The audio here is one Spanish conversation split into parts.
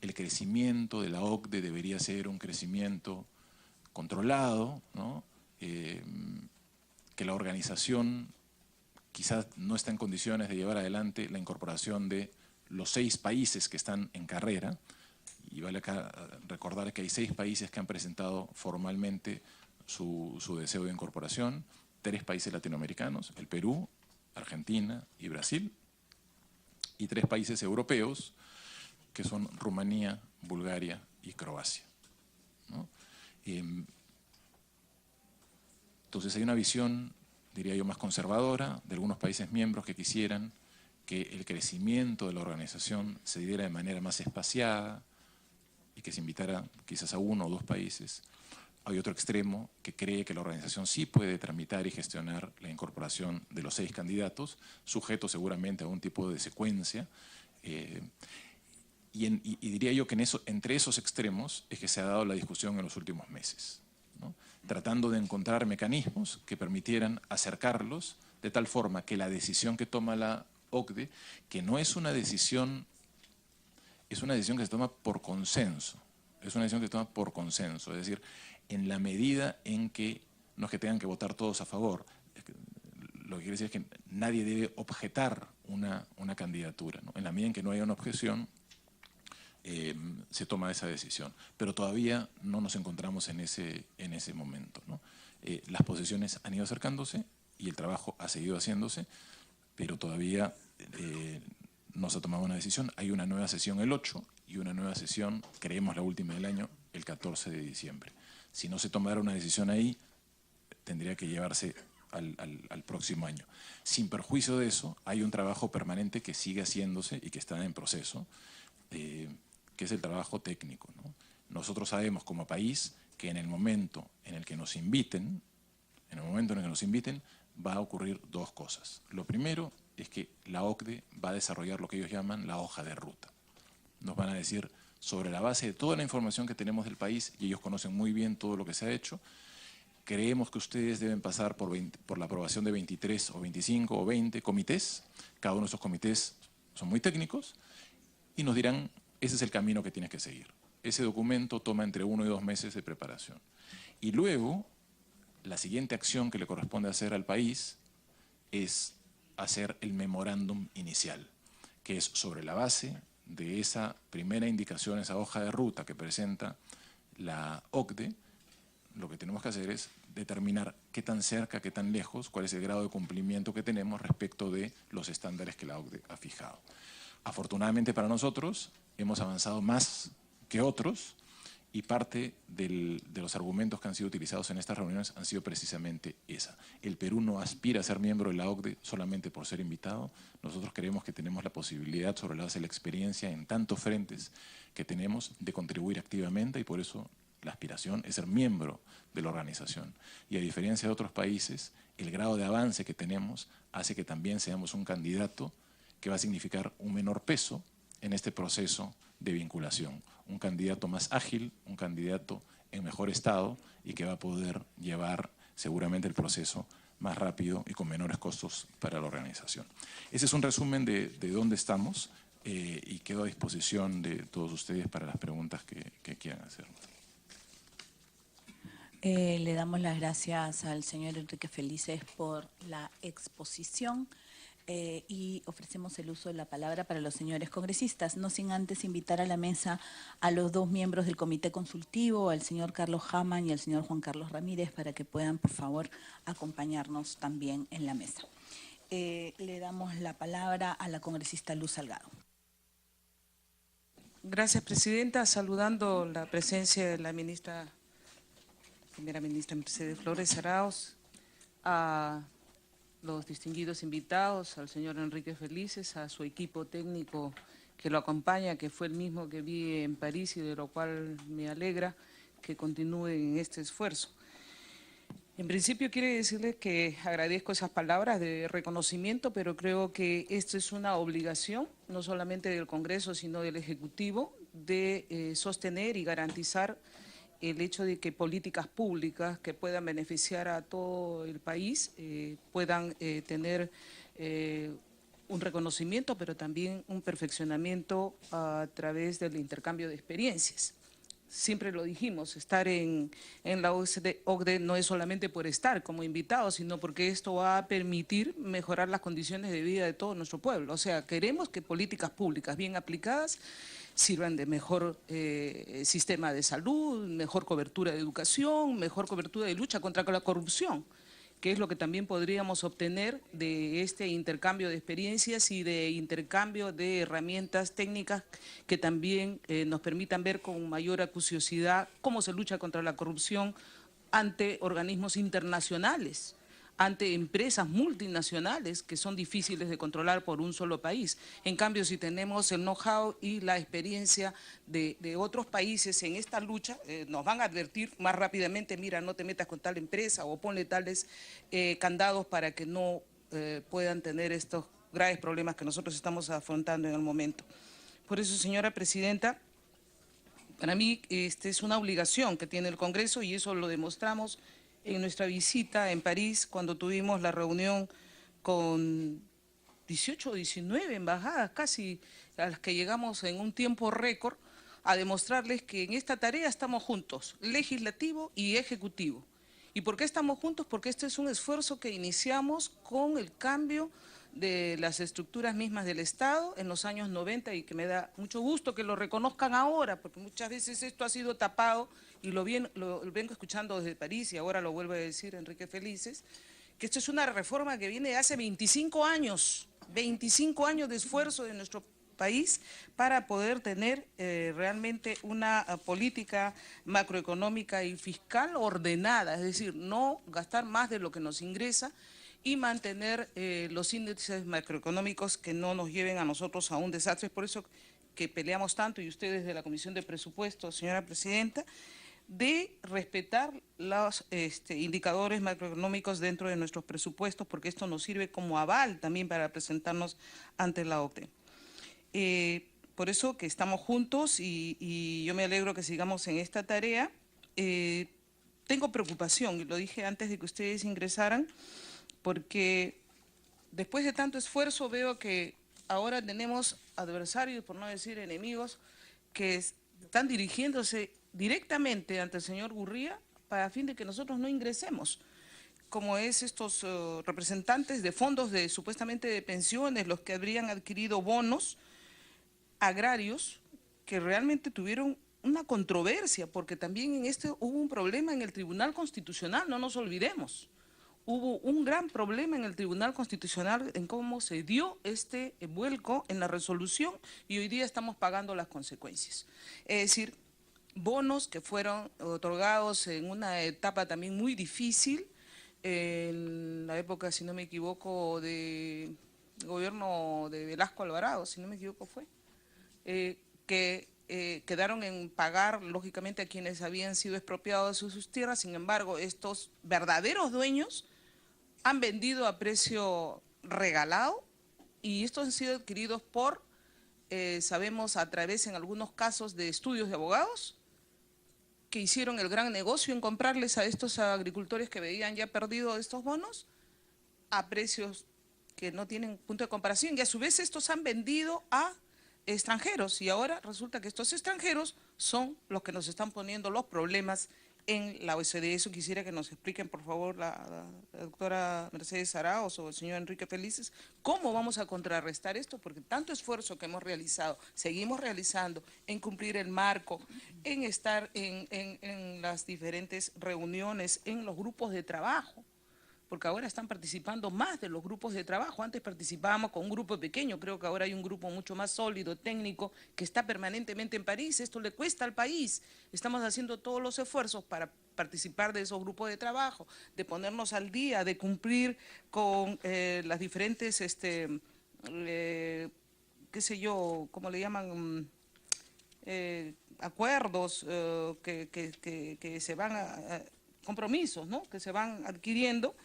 el crecimiento de la OCDE debería ser un crecimiento controlado, ¿no? Que la organización quizás no está en condiciones de llevar adelante la incorporación de los 6 países que están en carrera, y vale acá recordar que hay 6 países que han presentado formalmente su deseo de incorporación, 3 países latinoamericanos, el Perú, Argentina y Brasil, y 3 países europeos, que son Rumanía, Bulgaria y Croacia, ¿no? Entonces hay una visión, diría yo, más conservadora de algunos países miembros que quisieran que el crecimiento de la organización se diera de manera más espaciada y que se invitara quizás a 1 o 2 países. Hay otro extremo que cree que la organización sí puede tramitar y gestionar la incorporación de los 6 candidatos, sujeto seguramente a un tipo de secuencia. Y diría yo que entre esos extremos es que se ha dado la discusión en los últimos meses, ¿no? Tratando de encontrar mecanismos que permitieran acercarlos de tal forma que la decisión que toma la OCDE, que no es una decisión, es una decisión que se toma por consenso, es decir, en la medida en que, no es que tengan que votar todos a favor, lo que quiere decir es que nadie debe objetar una candidatura, ¿no? En la medida en que no haya una objeción, se toma esa decisión. Pero todavía no nos encontramos en ese momento, ¿no? Las posiciones han ido acercándose y el trabajo ha seguido haciéndose, pero todavía no se ha tomado una decisión. Hay una nueva sesión el 8 y una nueva sesión, creemos la última del año, el 14 de diciembre. Si no se tomara una decisión ahí, tendría que llevarse al próximo año. Sin perjuicio de eso, hay un trabajo permanente que sigue haciéndose y que está en proceso, que es el trabajo técnico, ¿no? Nosotros sabemos como país que en el momento en el que nos inviten, va a ocurrir 2 cosas. Lo primero es que la OCDE va a desarrollar lo que ellos llaman la hoja de ruta. Nos van a decir, sobre la base de toda la información que tenemos del país, y ellos conocen muy bien todo lo que se ha hecho, creemos que ustedes deben pasar por la aprobación de 23 o 25 o 20 comités. Cada uno de esos comités son muy técnicos y nos dirán, ese es el camino que tienes que seguir. Ese documento toma entre 1 y 2 meses de preparación. Y luego, la siguiente acción que le corresponde hacer al país es hacer el memorándum inicial, que es sobre la base de esa primera indicación, esa hoja de ruta que presenta la OCDE. Lo que tenemos que hacer es determinar qué tan cerca, qué tan lejos, cuál es el grado de cumplimiento que tenemos respecto de los estándares que la OCDE ha fijado. Afortunadamente para nosotros, hemos avanzado más que otros y parte de los argumentos que han sido utilizados en estas reuniones han sido precisamente esa. El Perú no aspira a ser miembro de la OCDE solamente por ser invitado. Nosotros creemos que tenemos la posibilidad, sobre la base de la experiencia en tantos frentes que tenemos, de contribuir activamente, y por eso la aspiración es ser miembro de la organización. Y a diferencia de otros países, el grado de avance que tenemos hace que también seamos un candidato que va a significar un menor peso en este proceso de vinculación. Un candidato más ágil, un candidato en mejor estado y que va a poder llevar seguramente el proceso más rápido y con menores costos para la organización. Ese es un resumen de dónde estamos y quedo a disposición de todos ustedes para las preguntas que quieran hacer. Le damos las gracias al señor Enrique Felices por la exposición. Y ofrecemos el uso de la palabra para los señores congresistas, no sin antes invitar a la mesa a los 2 miembros del comité consultivo, al señor Carlos Hamann y al señor Juan Carlos Ramírez, para que puedan, por favor, acompañarnos también en la mesa. Le damos la palabra a la congresista Luz Salgado. Gracias, presidenta. Saludando la presencia de la primera ministra Mercedes Flores Arauz, a los distinguidos invitados, al señor Enrique Felices, a su equipo técnico que lo acompaña, que fue el mismo que vi en París y de lo cual me alegra que continúe en este esfuerzo. En principio quiero decirles que agradezco esas palabras de reconocimiento, pero creo que esto es una obligación, no solamente del Congreso, sino del Ejecutivo, de sostener y garantizar el hecho de que políticas públicas que puedan beneficiar a todo el país puedan tener un reconocimiento, pero también un perfeccionamiento a través del intercambio de experiencias. Siempre lo dijimos, estar en la OCDE no es solamente por estar como invitados, sino porque esto va a permitir mejorar las condiciones de vida de todo nuestro pueblo. O sea, queremos que políticas públicas bien aplicadas sirvan de mejor sistema de salud, mejor cobertura de educación, mejor cobertura de lucha contra la corrupción, que es lo que también podríamos obtener de este intercambio de experiencias y de intercambio de herramientas técnicas que también nos permitan ver con mayor acuciosidad cómo se lucha contra la corrupción ante organismos internacionales, ante empresas multinacionales que son difíciles de controlar por un solo país. En cambio, si tenemos el know-how y la experiencia de otros países en esta lucha, nos van a advertir más rápidamente, mira, no te metas con tal empresa o ponle tales candados para que no puedan tener estos graves problemas que nosotros estamos afrontando en el momento. Por eso, señora Presidenta, para mí es una obligación que tiene el Congreso y eso lo demostramos en nuestra visita en París, cuando tuvimos la reunión con 18 o 19 embajadas, casi a las que llegamos en un tiempo récord, a demostrarles que en esta tarea estamos juntos, legislativo y ejecutivo. ¿Y por qué estamos juntos? Porque este es un esfuerzo que iniciamos con el cambio de las estructuras mismas del Estado en los años 90 y que me da mucho gusto que lo reconozcan ahora, porque muchas veces esto ha sido tapado y lo vengo escuchando desde París y ahora lo vuelve a decir Enrique Felices, que esto es una reforma que viene de hace 25 años de esfuerzo de nuestro país para poder tener realmente una política macroeconómica y fiscal ordenada, es decir, no gastar más de lo que nos ingresa y mantener los índices macroeconómicos que no nos lleven a nosotros a un desastre. Es por eso que peleamos tanto, y ustedes de la Comisión de Presupuestos, señora Presidenta, de respetar los indicadores macroeconómicos dentro de nuestros presupuestos, porque esto nos sirve como aval también para presentarnos ante la OCDE. Por eso que estamos juntos y yo me alegro que sigamos en esta tarea. Tengo preocupación, y lo dije antes de que ustedes ingresaran, porque después de tanto esfuerzo veo que ahora tenemos adversarios, por no decir enemigos, que están dirigiéndose directamente ante el señor Gurría para fin de que nosotros no ingresemos, como es estos representantes de fondos supuestamente de pensiones, los que habrían adquirido bonos agrarios que realmente tuvieron una controversia, porque también en hubo un problema en el Tribunal Constitucional, no nos olvidemos. Hubo un gran problema en el Tribunal Constitucional en cómo se dio este vuelco en la resolución y hoy día estamos pagando las consecuencias. Es decir, bonos que fueron otorgados en una etapa también muy difícil, en la época, si no me equivoco, de gobierno de Velasco Alvarado, si no me equivoco fue, que quedaron en pagar, lógicamente, a quienes habían sido expropiados de sus tierras. Sin embargo, estos verdaderos dueños han vendido a precio regalado y estos han sido adquiridos por, sabemos, a través en algunos casos de estudios de abogados que hicieron el gran negocio en comprarles a estos agricultores que veían ya perdido estos bonos a precios que no tienen punto de comparación, y a su vez estos han vendido a extranjeros y ahora resulta que estos extranjeros son los que nos están poniendo los problemas en la OCDE. Eso quisiera que nos expliquen, por favor, la doctora Mercedes Arauz o el señor Enrique Felices, cómo vamos a contrarrestar esto, porque tanto esfuerzo que hemos realizado, seguimos realizando en cumplir el marco, en estar en las diferentes reuniones, en los grupos de trabajo, porque ahora están participando más de los grupos de trabajo. Antes participábamos con un grupo pequeño, creo que ahora hay un grupo mucho más sólido, técnico, que está permanentemente en París. Esto le cuesta al país. Estamos haciendo todos los esfuerzos para participar de esos grupos de trabajo, de ponernos al día, de cumplir con las diferentes, qué sé yo, ¿cómo le llaman? Acuerdos que se van compromisos, ¿no?, que se van adquiriendo.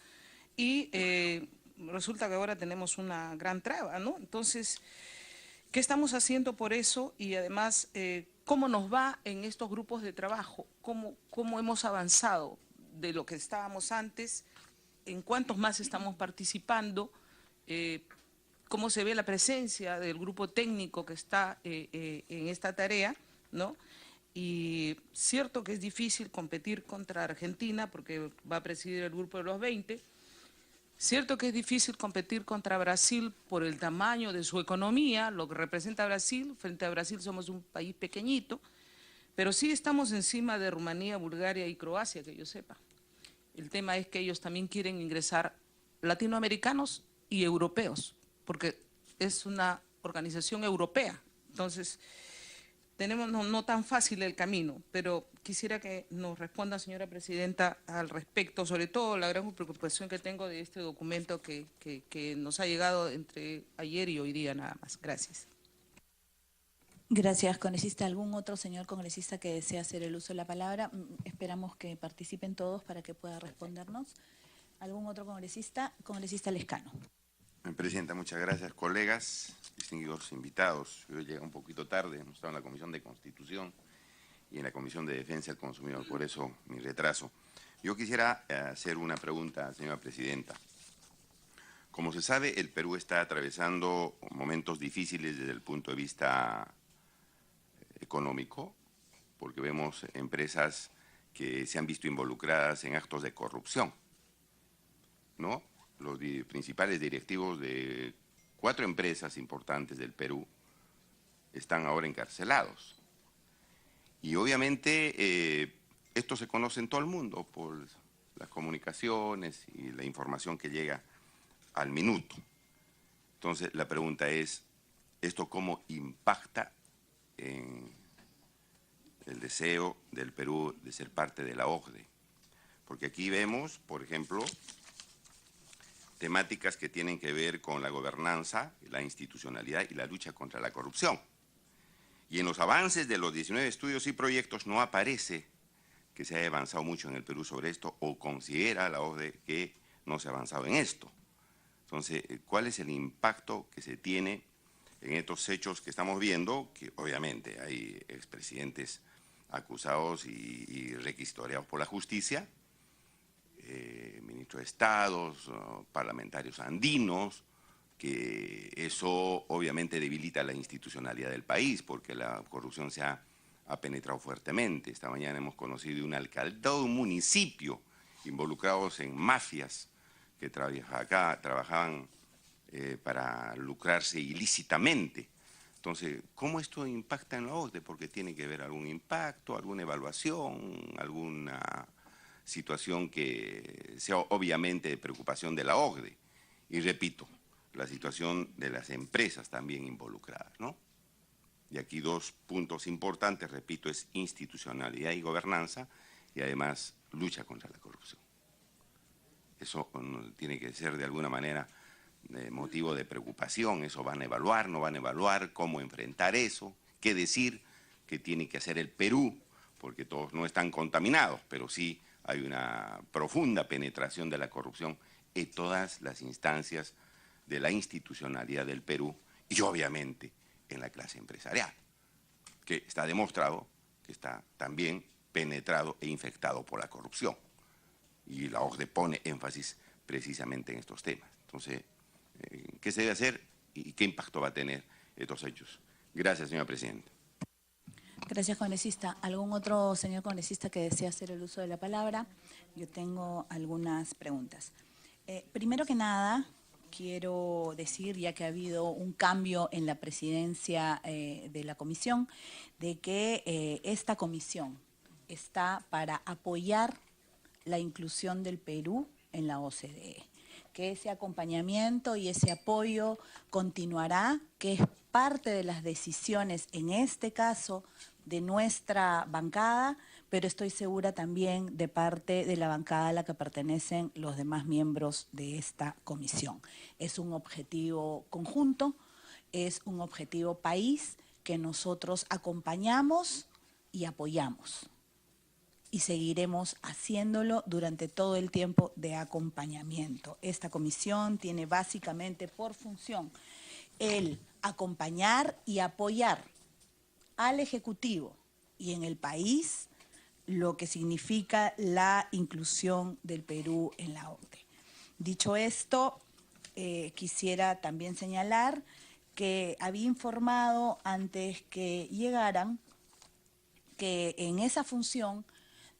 Y resulta que ahora tenemos una gran traba, ¿no? Entonces, ¿qué estamos haciendo por eso? Y además, ¿cómo nos va en estos grupos de trabajo? ¿Cómo hemos avanzado de lo que estábamos antes? ¿En cuántos más estamos participando? cómo se ve la presencia del grupo técnico que está en esta tarea, ¿no? Y cierto que es difícil competir contra Argentina porque va a presidir el grupo de los 20. Cierto que es difícil competir contra Brasil por el tamaño de su economía, lo que representa Brasil. Frente a Brasil somos un país pequeñito, pero sí estamos encima de Rumanía, Bulgaria y Croacia, que yo sepa. El tema es que ellos también quieren ingresar latinoamericanos y europeos, porque es una organización europea. Entonces, tenemos no tan fácil el camino, pero quisiera que nos responda, señora presidenta, al respecto, sobre todo la gran preocupación que tengo de este documento que nos ha llegado entre ayer y hoy día nada más. Gracias. Gracias, congresista. ¿Algún otro señor congresista que desea hacer el uso de la palabra? Esperamos que participen todos para que pueda respondernos. ¿Algún otro congresista? Congresista Lescano. Presidenta, muchas gracias. Colegas, distinguidos invitados, yo llegué un poquito tarde, hemos estado en la Comisión de Constitución y en la Comisión de Defensa del Consumidor, por eso mi retraso. Yo quisiera hacer una pregunta, señora presidenta. Como se sabe, el Perú está atravesando momentos difíciles desde el punto de vista económico, porque vemos empresas que se han visto involucradas en actos de corrupción, ¿no? Los principales directivos de 4 empresas importantes del Perú están ahora encarcelados. Y obviamente esto se conoce en todo el mundo por las comunicaciones y la información que llega al minuto. Entonces la pregunta es, ¿esto cómo impacta en el deseo del Perú de ser parte de la OCDE? Porque aquí vemos, por ejemplo, temáticas que tienen que ver con la gobernanza, la institucionalidad y la lucha contra la corrupción. Y en los avances de los 19 estudios y proyectos no aparece que se haya avanzado mucho en el Perú sobre esto, o considera la OCDE que no se ha avanzado en esto. Entonces, ¿cuál es el impacto que se tiene en estos hechos que estamos viendo? Que obviamente hay expresidentes acusados y requisitoriados por la justicia, ministros de Estados, parlamentarios andinos, que eso obviamente debilita la institucionalidad del país porque la corrupción se ha penetrado fuertemente. Esta mañana hemos conocido de un alcalde de un municipio involucrados en mafias que trabajaban para lucrarse ilícitamente. Entonces, ¿cómo esto impacta en la OCDE? Porque tiene que haber algún impacto, alguna evaluación, alguna situación que sea obviamente de preocupación de la OCDE. Y repito, la situación de las empresas también involucradas, ¿no? Y aquí 2 puntos importantes, repito, es institucionalidad y gobernanza, y además lucha contra la corrupción. Eso tiene que ser de alguna manera motivo de preocupación. Eso van a evaluar, no van a evaluar, cómo enfrentar eso, qué decir, qué tiene que hacer el Perú, porque todos no están contaminados, pero sí hay una profunda penetración de la corrupción en todas las instancias de la institucionalidad del Perú y obviamente en la clase empresarial, que está demostrado que está también penetrado e infectado por la corrupción. Y la OCDE pone énfasis precisamente en estos temas. Entonces, ¿qué se debe hacer y qué impacto va a tener estos hechos? Gracias, señora presidenta. Gracias, congresista. ¿Algún otro señor congresista que desea hacer el uso de la palabra? Yo tengo algunas preguntas. Primero que nada, quiero decir, ya que ha habido un cambio en la presidencia de la comisión, de que esta comisión está para apoyar la inclusión del Perú en la OCDE, que ese acompañamiento y ese apoyo continuará, que es parte de las decisiones, en este caso, de nuestra bancada, pero estoy segura también de parte de la bancada a la que pertenecen los demás miembros de esta comisión. Es un objetivo conjunto, es un objetivo país que nosotros acompañamos y apoyamos. Y seguiremos haciéndolo durante todo el tiempo de acompañamiento. Esta comisión tiene básicamente por función el acompañar y apoyar al Ejecutivo y en el país lo que significa la inclusión del Perú en la OCDE. Dicho esto, quisiera también señalar que había informado antes que llegaran que en esa función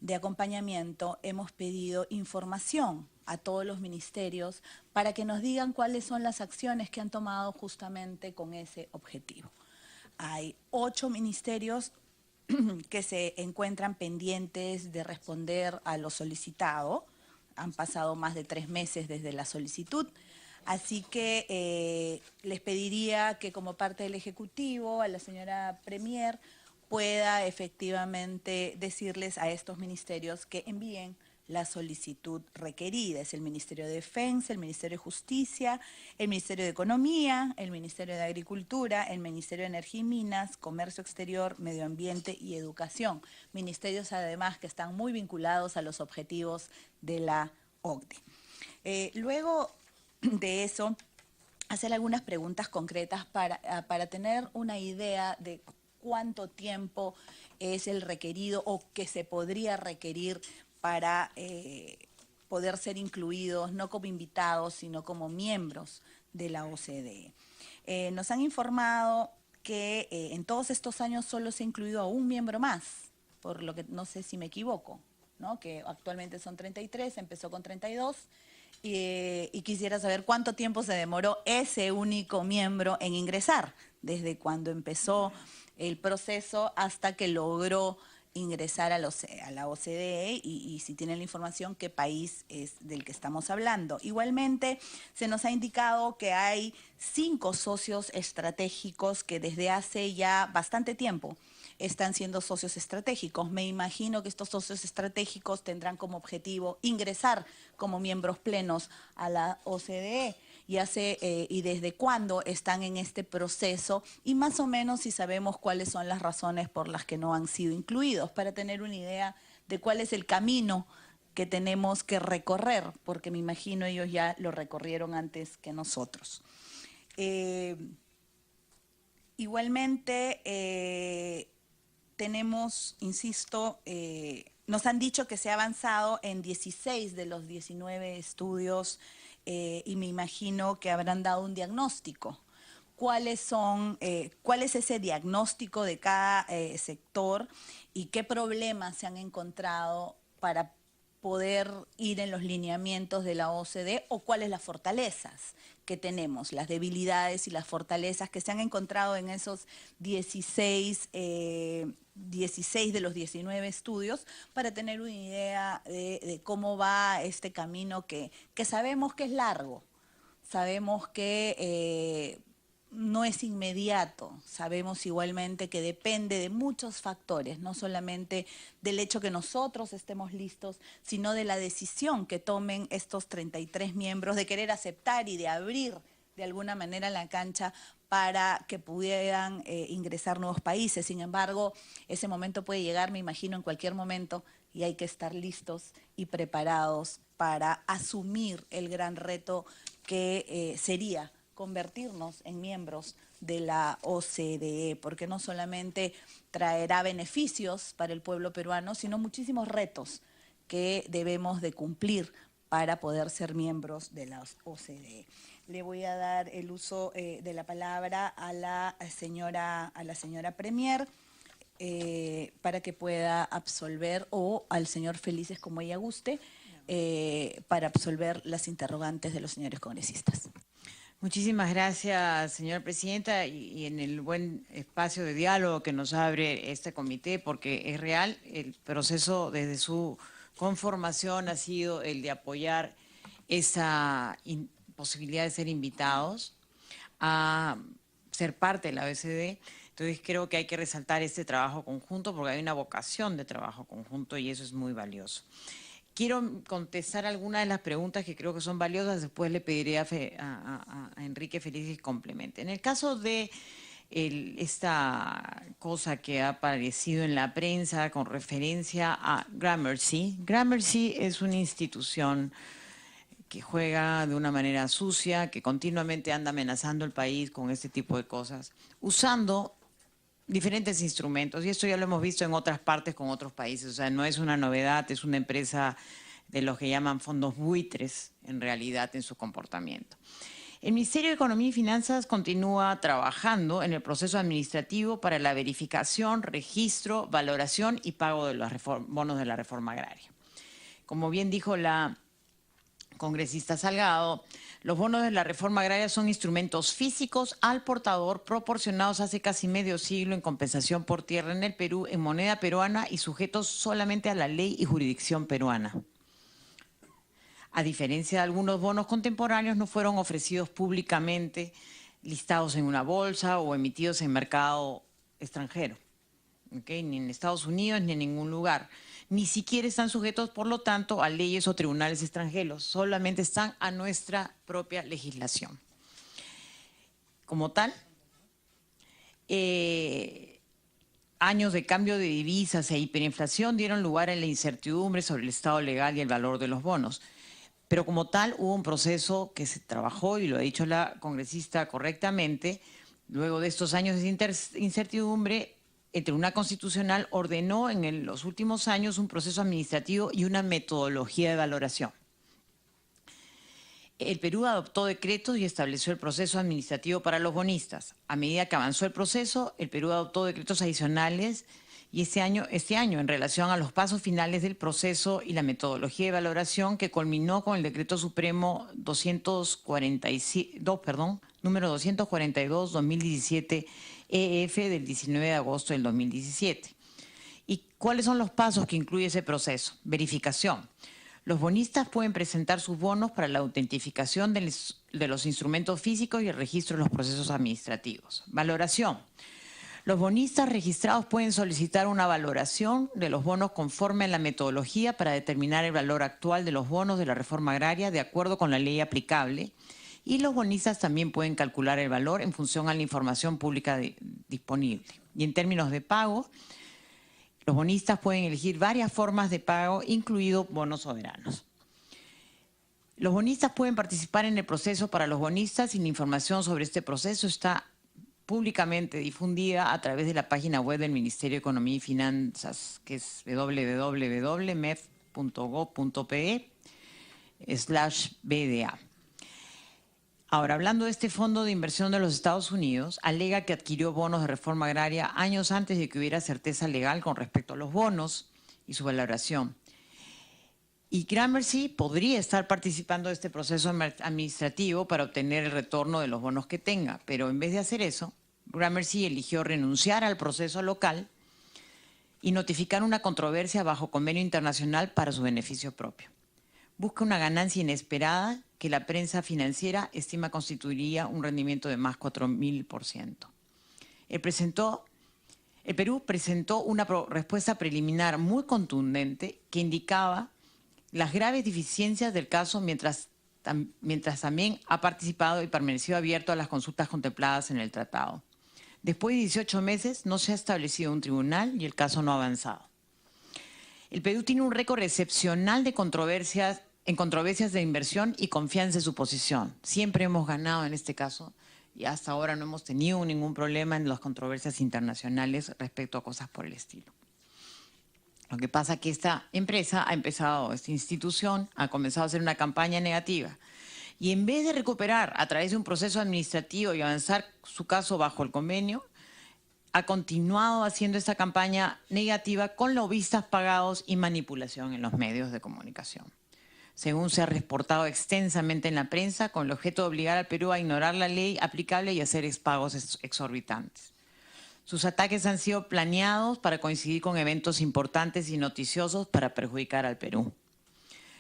de acompañamiento hemos pedido información a todos los ministerios para que nos digan cuáles son las acciones que han tomado justamente con ese objetivo. Hay 8 ministerios que se encuentran pendientes de responder a lo solicitado. Han pasado más de 3 meses desde la solicitud. Así que les pediría que como parte del Ejecutivo, a la señora Premier, pueda efectivamente decirles a estos ministerios que envíen la solicitud requerida. Es el Ministerio de Defensa, el Ministerio de Justicia, el Ministerio de Economía, el Ministerio de Agricultura, el Ministerio de Energía y Minas, Comercio Exterior, Medio Ambiente y Educación. Ministerios además que están muy vinculados a los objetivos de la OCDE. Luego de eso, hacer algunas preguntas concretas para tener una idea de cuánto tiempo es el requerido o que se podría requerir para poder ser incluidos, no como invitados, sino como miembros de la OCDE. Nos han informado que en todos estos años solo se ha incluido a un miembro más, por lo que no sé si me equivoco, ¿no? Que actualmente son 33, empezó con 32, y quisiera saber cuánto tiempo se demoró ese único miembro en ingresar, desde cuando empezó el proceso hasta que logró ingresar a la OCDE y si tienen la información, qué país es del que estamos hablando. Igualmente, se nos ha indicado que hay 5 socios estratégicos que desde hace ya bastante tiempo están siendo socios estratégicos. Me imagino que estos socios estratégicos tendrán como objetivo ingresar como miembros plenos a la OCDE. Y desde cuándo están en este proceso y más o menos si sabemos cuáles son las razones por las que no han sido incluidos, para tener una idea de cuál es el camino que tenemos que recorrer, porque me imagino ellos ya lo recorrieron antes que nosotros. Igualmente, tenemos, insisto, nos han dicho que se ha avanzado en 16 de los 19 estudios y me imagino que habrán dado un diagnóstico. ¿Cuál es ese diagnóstico de cada sector y qué problemas se han encontrado para poder ir en los lineamientos de la OCDE o cuáles las fortalezas que tenemos, las debilidades y las fortalezas que se han encontrado en esos 16 de los 19 estudios para tener una idea de cómo va este camino que sabemos que es largo, sabemos que no es inmediato, sabemos igualmente que depende de muchos factores, no solamente del hecho que nosotros estemos listos, sino de la decisión que tomen estos 33 miembros de querer aceptar y de abrir de alguna manera la cancha para que pudieran ingresar nuevos países. Sin embargo, ese momento puede llegar, me imagino, en cualquier momento y hay que estar listos y preparados para asumir el gran reto que sería convertirnos en miembros de la OCDE, porque no solamente traerá beneficios para el pueblo peruano, sino muchísimos retos que debemos de cumplir para poder ser miembros de la OCDE. Le voy a dar el uso de la palabra a la señora Premier para que pueda absolver, o al señor Felices, como ella guste, para absolver las interrogantes de los señores congresistas. Muchísimas gracias, señora presidenta, y en el buen espacio de diálogo que nos abre este comité, porque es real, el proceso desde su conformación ha sido el de apoyar esa posibilidad de ser invitados a ser parte de la OCDE. Entonces creo que hay que resaltar este trabajo conjunto porque hay una vocación de trabajo conjunto y eso es muy valioso. Quiero contestar algunas de las preguntas que creo que son valiosas, después le pediré a Enrique Felices que complemente. En el caso de esta cosa que ha aparecido en la prensa con referencia a Gramercy. Gramercy es una institución que juega de una manera sucia, que continuamente anda amenazando el país con este tipo de cosas, usando diferentes instrumentos, y esto ya lo hemos visto en otras partes con otros países, o sea, no es una novedad, es una empresa de los que llaman fondos buitres, en realidad, en su comportamiento. El Ministerio de Economía y Finanzas continúa trabajando en el proceso administrativo para la verificación, registro, valoración y pago de los bonos de la reforma agraria. Como bien dijo la congresista Salgado, los bonos de la reforma agraria son instrumentos físicos al portador proporcionados hace casi medio siglo en compensación por tierra en el Perú en moneda peruana y sujetos solamente a la ley y jurisdicción peruana. A diferencia de algunos bonos contemporáneos, no fueron ofrecidos públicamente, listados en una bolsa o emitidos en mercado extranjero, ¿okay? Ni en Estados Unidos ni en ningún lugar. Ni siquiera están sujetos, por lo tanto, a leyes o tribunales extranjeros, solamente están a nuestra propia legislación. Como tal, años de cambio de divisas e hiperinflación dieron lugar a la incertidumbre sobre el estado legal y el valor de los bonos. Pero como tal, hubo un proceso que se trabajó, y lo ha dicho la congresista correctamente, luego de estos años de incertidumbre, el Tribunal Constitucional ordenó en los últimos años un proceso administrativo y una metodología de valoración. El Perú adoptó decretos y estableció el proceso administrativo para los bonistas. A medida que avanzó el proceso, el Perú adoptó decretos adicionales y este año en relación a los pasos finales del proceso y la metodología de valoración que culminó con el Decreto Supremo número 242/2017 EF del 19 de agosto del 2017. ¿Y cuáles son los pasos que incluye ese proceso? Verificación. Los bonistas pueden presentar sus bonos para la autentificación de los instrumentos físicos y el registro de los procesos administrativos. Valoración. Los bonistas registrados pueden solicitar una valoración de los bonos conforme a la metodología para determinar el valor actual de los bonos de la reforma agraria de acuerdo con la ley aplicable, y los bonistas también pueden calcular el valor en función a la información pública disponible. Y en términos de pago, los bonistas pueden elegir varias formas de pago, incluidos bonos soberanos. Los bonistas pueden participar en el proceso para los bonistas y la información sobre este proceso está públicamente difundida a través de la página web del Ministerio de Economía y Finanzas, que es www.mef.gov.pe/BDA. Ahora, hablando de este fondo de inversión de los Estados Unidos, alega que adquirió bonos de reforma agraria años antes de que hubiera certeza legal con respecto a los bonos y su valoración. Y Gramercy podría estar participando de este proceso administrativo para obtener el retorno de los bonos que tenga, pero en vez de hacer eso, Gramercy eligió renunciar al proceso local y notificar una controversia bajo convenio internacional para su beneficio propio. Busca una ganancia inesperada que la prensa financiera estima constituiría un rendimiento de más 4.000%. El Perú presentó una respuesta preliminar muy contundente que indicaba las graves deficiencias del caso mientras también ha participado y permanecido abierto a las consultas contempladas en el tratado. Después de 18 meses no se ha establecido un tribunal y el caso no ha avanzado. El Perú tiene un récord excepcional de controversias de inversión y confianza en su posición. Siempre hemos ganado en este caso y hasta ahora no hemos tenido ningún problema en las controversias internacionales respecto a cosas por el estilo. Lo que pasa es que esta institución ha comenzado a hacer una campaña negativa. Y en vez de recuperar a través de un proceso administrativo y avanzar su caso bajo el convenio, ha continuado haciendo esta campaña negativa con lobistas pagados y manipulación en los medios de comunicación. Según se ha reportado extensamente en la prensa, con el objeto de obligar al Perú a ignorar la ley aplicable y hacer pagos exorbitantes. Sus ataques han sido planeados para coincidir con eventos importantes y noticiosos para perjudicar al Perú,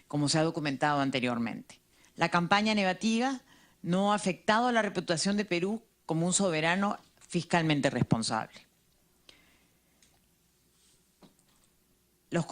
como se ha documentado anteriormente. La campaña negativa no ha afectado a la reputación de Perú como un soberano fiscalmente responsable. Los